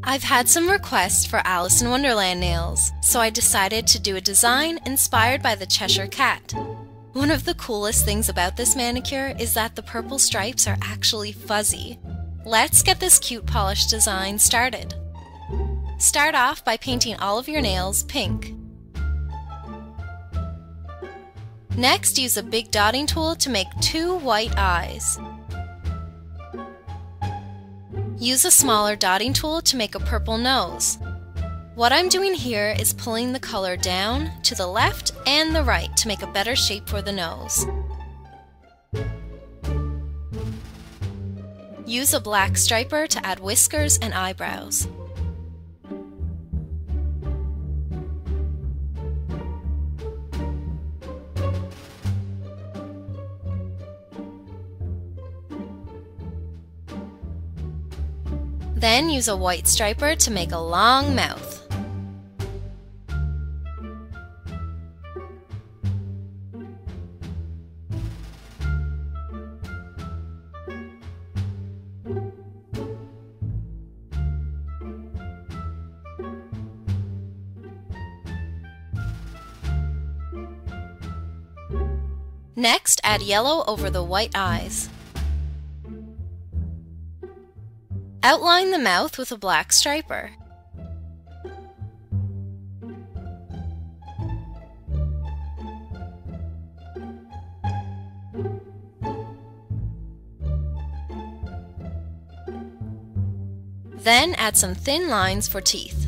I've had some requests for Alice in Wonderland nails, so I decided to do a design inspired by the Cheshire Cat. One of the coolest things about this manicure is that the purple stripes are actually fuzzy. Let's get this cute polish design started. Start off by painting all of your nails pink. Next, use a big dotting tool to make 2 white eyes. Use a smaller dotting tool to make a purple nose. What I'm doing here is pulling the color down to the left and the right to make a better shape for the nose. Use a black striper to add whiskers and eyebrows. Then use a white striper to make a long mouth. Next, add yellow over the white eyes. Outline the mouth with a black striper. Then add some thin lines for teeth.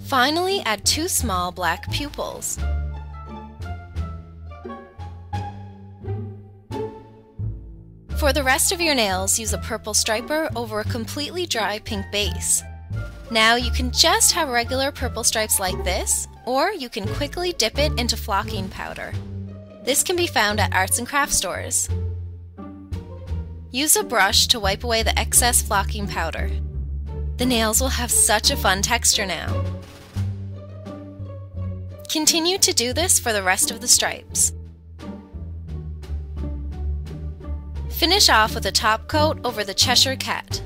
Finally, add 2 small black pupils. For the rest of your nails, use a purple striper over a completely dry pink base. Now you can just have regular purple stripes like this, or you can quickly dip it into flocking powder. This can be found at arts and crafts stores. Use a brush to wipe away the excess flocking powder. The nails will have such a fun texture now. Continue to do this for the rest of the stripes. Finish off with a top coat over the Cheshire Cat.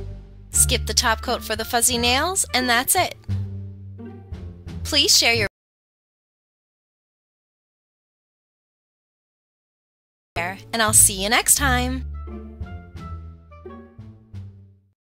Skip the top coat for the fuzzy nails, and that's it. Please share your and I'll see you next time.